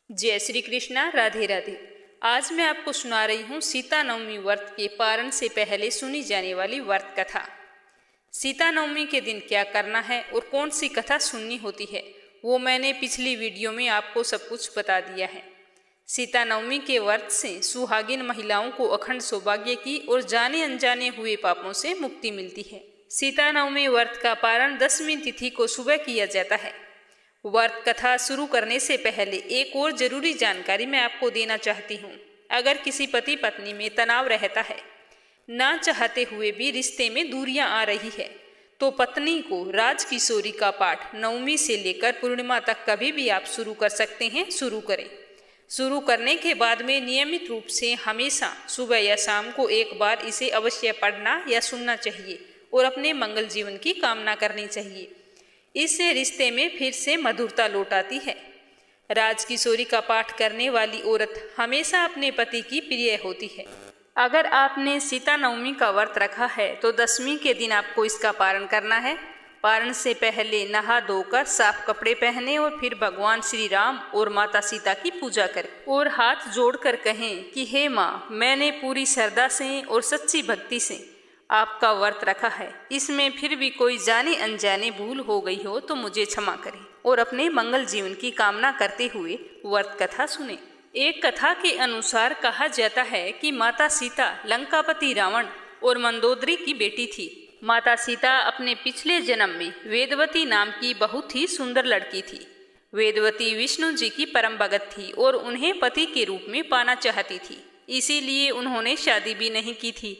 जय श्री कृष्णा। राधे राधे। आज मैं आपको सुना रही हूँ सीता नवमी व्रत के पारण से पहले सुनी जाने वाली व्रत कथा। सीता नवमी के दिन क्या करना है और कौन सी कथा सुननी होती है वो मैंने पिछली वीडियो में आपको सब कुछ बता दिया है। सीता नवमी के व्रत से सुहागिन महिलाओं को अखंड सौभाग्य की और जाने अनजाने हुए पापों से मुक्ति मिलती है। सीता नवमी व्रत का पारण 10वीं तिथि को सुबह किया जाता है। व्रत कथा शुरू करने से पहले एक और जरूरी जानकारी मैं आपको देना चाहती हूँ। अगर किसी पति पत्नी में तनाव रहता है, ना चाहते हुए भी रिश्ते में दूरियां आ रही है, तो पत्नी को राजकिशोरी का पाठ नवमी से लेकर पूर्णिमा तक कभी भी आप शुरू कर सकते हैं। शुरू करें। शुरू करने के बाद में नियमित रूप से हमेशा सुबह या शाम को एक बार इसे अवश्य पढ़ना या सुनना चाहिए और अपने मंगल जीवन की कामना करनी चाहिए। इससे रिश्ते में फिर से मधुरता लौट आती है। राजकिशोरी का पाठ करने वाली औरत हमेशा अपने पति की प्रिय होती है। अगर आपने सीता नवमी का व्रत रखा है तो 10वीं के दिन आपको इसका पारण करना है। पारण से पहले नहा धोकर साफ कपड़े पहने और फिर भगवान श्री राम और माता सीता की पूजा करें और हाथ जोड़कर कहें कि हे माँ, मैंने पूरी श्रद्धा से और सच्ची भक्ति से आपका व्रत रखा है। इसमें फिर भी कोई जाने अनजाने भूल हो गई हो तो मुझे क्षमा करें और अपने मंगल जीवन की कामना करते हुए व्रत कथा सुने। एक कथा के अनुसार कहा जाता है कि माता सीता लंकापति रावण और मंदोदरी की बेटी थी। माता सीता अपने पिछले जन्म में वेदवती नाम की बहुत ही सुंदर लड़की थी। वेदवती विष्णु जी की परम भगत थी और उन्हें पति के रूप में पाना चाहती थी, इसीलिए उन्होंने शादी भी नहीं की थी।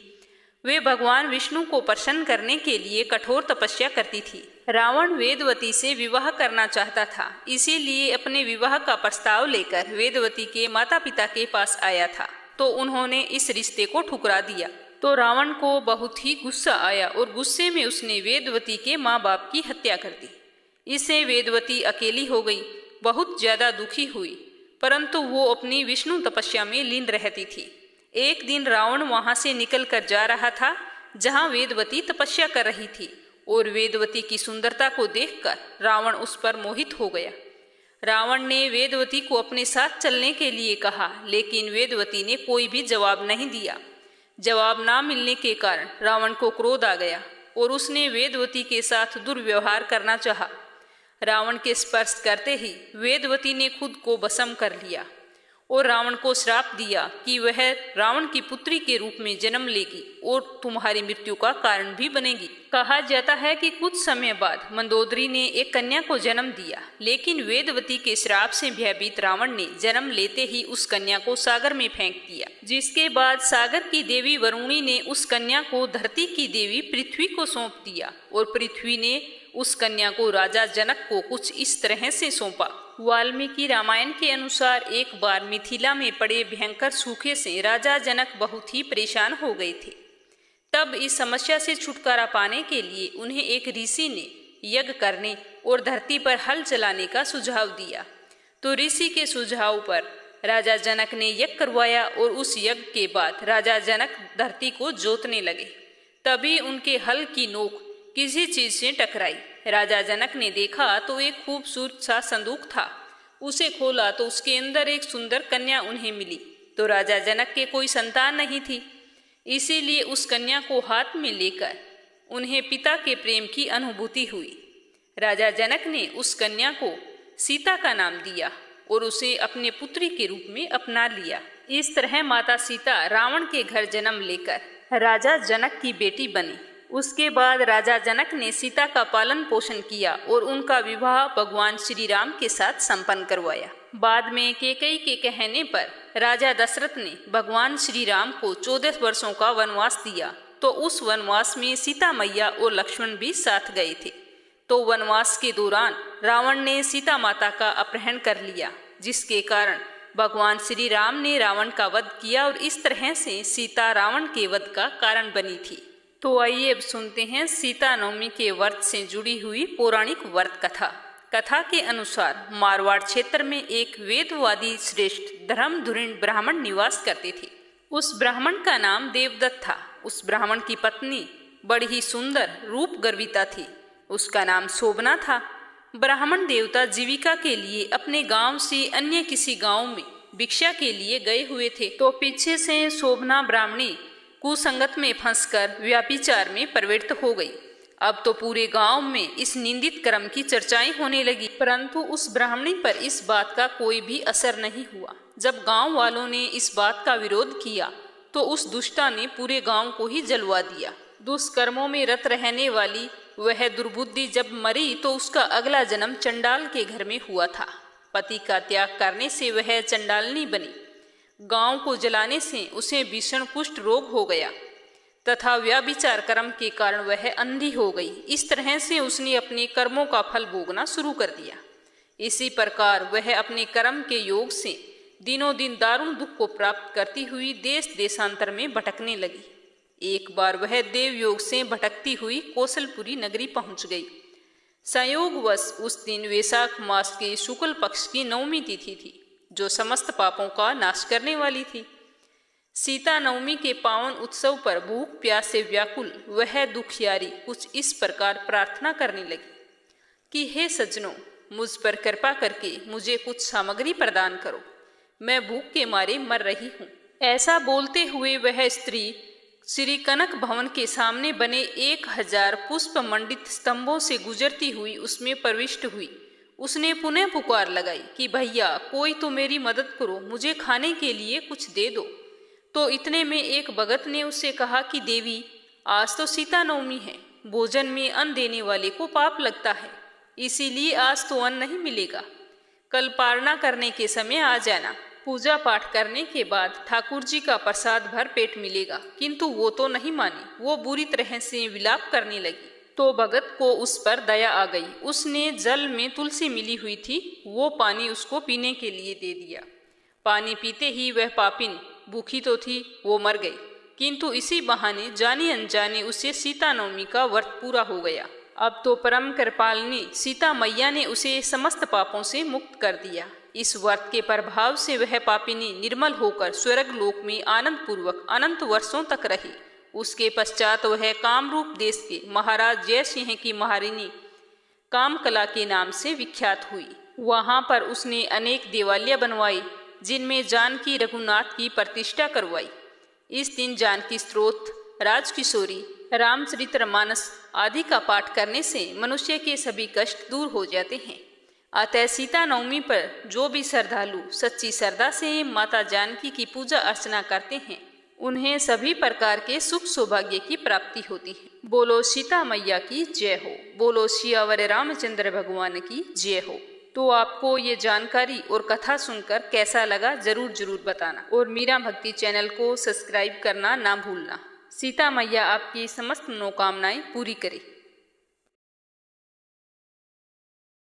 वे भगवान विष्णु को प्रसन्न करने के लिए कठोर तपस्या करती थी। रावण वेदवती से विवाह करना चाहता था, इसीलिए अपने विवाह का प्रस्ताव लेकर वेदवती के माता पिता के पास आया था, तो उन्होंने इस रिश्ते को ठुकरा दिया। तो रावण को बहुत ही गुस्सा आया और गुस्से में उसने वेदवती के माँ बाप की हत्या कर दी। इससे वेदवती अकेली हो गई, बहुत ज्यादा दुखी हुई, परंतु वो अपनी विष्णु तपस्या में लीन रहती थी। एक दिन रावण वहां से निकलकर जा रहा था जहां वेदवती तपस्या कर रही थी और वेदवती की सुंदरता को देखकर रावण उस पर मोहित हो गया। रावण ने वेदवती को अपने साथ चलने के लिए कहा, लेकिन वेदवती ने कोई भी जवाब नहीं दिया। जवाब ना मिलने के कारण रावण को क्रोध आ गया और उसने वेदवती के साथ दुर्व्यवहार करना चाहा। रावण के स्पर्श करते ही वेदवती ने खुद को भस्म कर लिया और रावण को श्राप दिया कि वह रावण की पुत्री के रूप में जन्म लेगी और तुम्हारी मृत्यु का कारण भी बनेगी। कहा जाता है कि कुछ समय बाद मंदोदरी ने एक कन्या को जन्म दिया, लेकिन वेदवती के श्राप से भयभीत रावण ने जन्म लेते ही उस कन्या को सागर में फेंक दिया, जिसके बाद सागर की देवी वरुणी ने उस कन्या को धरती की देवी पृथ्वी को सौंप दिया और पृथ्वी ने उस कन्या को राजा जनक को कुछ इस तरह से सौंपा। वाल्मीकि रामायण के अनुसार एक बार मिथिला में पड़े भयंकर सूखे से राजा जनक बहुत ही परेशान हो गए थे। तब इस समस्या से छुटकारा पाने के लिए उन्हें एक ऋषि ने यज्ञ करने और धरती पर हल चलाने का सुझाव दिया। तो ऋषि के सुझाव पर राजा जनक ने यज्ञ करवाया और उस यज्ञ के बाद राजा जनक धरती को जोतने लगे। तभी उनके हल की नोक किसी चीज से टकराई। राजा जनक ने देखा तो एक खूबसूरत सा संदूक था। उसे खोला तो उसके अंदर एक सुंदर कन्या उन्हें मिली। तो राजा जनक के कोई संतान नहीं थी, इसीलिए उस कन्या को हाथ में लेकर उन्हें पिता के प्रेम की अनुभूति हुई। राजा जनक ने उस कन्या को सीता का नाम दिया और उसे अपने पुत्री के रूप में अपना लिया। इस तरह माता सीता रावण के घर जन्म लेकर राजा जनक की बेटी बनी। उसके बाद राजा जनक ने सीता का पालन पोषण किया और उनका विवाह भगवान श्री राम के साथ संपन्न करवाया। बाद में कैकेयी के कहने पर राजा दशरथ ने भगवान श्री राम को 14 वर्षों का वनवास दिया। तो उस वनवास में सीता मैया और लक्ष्मण भी साथ गए थे। तो वनवास के दौरान रावण ने सीता माता का अपहरण कर लिया, जिसके कारण भगवान श्री राम ने रावण का वध किया और इस तरह से सीता रावण के वध का कारण बनी थी। तो आइए अब सुनते हैं सीता नवमी के व्रत से जुड़ी हुई पौराणिक व्रत कथा। कथा के अनुसार मारवाड़ क्षेत्र में एक वेदवादी श्रेष्ठ धर्मधुरीण ब्राह्मण निवास करते थे। उस ब्राह्मण का नाम देवदत्त था। उस ब्राह्मण की पत्नी बड़ी ही सुंदर रूप गर्विता थी। उसका नाम शोभना था। ब्राह्मण देवता जीविका के लिए अपने गांव से अन्य किसी गांव में भिक्षा के लिए गए हुए थे, तो पीछे से शोभना ब्राह्मणी कुसंगत में फंसकर व्याभिचार में प्रवृत्त हो गई। अब तो पूरे गांव में इस निंदित कर्म की चर्चाएं होने लगी, परंतु उस ब्राह्मणी पर इस बात का कोई भी असर नहीं हुआ। जब गांव वालों ने इस बात का विरोध किया तो उस दुष्टा ने पूरे गांव को ही जलवा दिया। दुष्कर्मों में रत रहने वाली वह दुर्बुद्धि जब मरी तो उसका अगला जन्म चंडाल के घर में हुआ था। पति का त्याग करने से वह चंडालनी बनी। गांव को जलाने से उसे भीषण कुष्ठ रोग हो गया तथा व्याभिचार कर्म के कारण वह अंधी हो गई। इस तरह से उसने अपने कर्मों का फल भोगना शुरू कर दिया। इसी प्रकार वह अपने कर्म के योग से दिनों दिन दारुण दुख को प्राप्त करती हुई देश देशांतर में भटकने लगी। एक बार वह देवयोग से भटकती हुई कौशलपुरी नगरी पहुंच गई। संयोगवश उस दिन वैशाख मास के शुक्ल पक्ष की नवमी तिथि थी, जो समस्त पापों का नाश करने वाली थी। सीता नवमी के पावन उत्सव पर भूख प्यास से व्याकुल वह दुखियारी कुछ इस प्रकार प्रार्थना करने लगी कि हे सज्जनों, मुझ पर कृपा करके मुझे कुछ सामग्री प्रदान करो, मैं भूख के मारे मर रही हूँ। ऐसा बोलते हुए वह स्त्री श्री कनक भवन के सामने बने 1000 पुष्प मंडित स्तंभों से गुजरती हुई उसमें प्रविष्ट हुई। उसने पुनः पुकार लगाई कि भैया, कोई तो मेरी मदद करो, मुझे खाने के लिए कुछ दे दो। तो इतने में एक भगत ने उससे कहा कि देवी, आज तो सीता नवमी है, भोजन में अन्न देने वाले को पाप लगता है, इसीलिए आज तो अन्न नहीं मिलेगा। कल पारणा करने के समय आ जाना, पूजा पाठ करने के बाद ठाकुर जी का प्रसाद भर पेट मिलेगा। किंतु वो तो नहीं मानी, वो बुरी तरह से विलाप करने लगी। तो भगत को उस पर दया आ गई। उसने जल में तुलसी मिली हुई थी, वो पानी उसको पीने के लिए दे दिया। पानी पीते ही वह पापिन, भूखी तो थी, वो मर गई। किंतु इसी बहाने जाने अनजाने उसे सीता नवमी का व्रत पूरा हो गया। अब तो परम कृपालिनी सीता मैया ने उसे समस्त पापों से मुक्त कर दिया। इस व्रत के प्रभाव से वह पापिनी निर्मल होकर स्वर्ग लोक में आनंद पूर्वक अनंत वर्षों तक रही। उसके पश्चात वह कामरूप देश के महाराज जय सिंह की महारानी कामकला के नाम से विख्यात हुई। वहां पर उसने अनेक देवालय बनवाई, जिनमें जानकी रघुनाथ की प्रतिष्ठा करवाई। इस दिन जानकी स्तोत्र, राजकिशोरी, रामचरितमानस आदि का पाठ करने से मनुष्य के सभी कष्ट दूर हो जाते हैं। अतः सीता नवमी पर जो भी श्रद्धालु सच्ची श्रद्धा से माता जानकी की पूजा अर्चना करते हैं, उन्हें सभी प्रकार के सुख सौभाग्य की प्राप्ति होती है। बोलो सीता मैया की जय हो, बोलो सियावर रामचंद्र भगवान की जय हो। तो आपको ये जानकारी और कथा सुनकर कैसा लगा जरूर बताना, और मीरा भक्ति चैनल को सब्सक्राइब करना ना भूलना। सीता मैया आपकी समस्त मनोकामनाएं पूरी करे।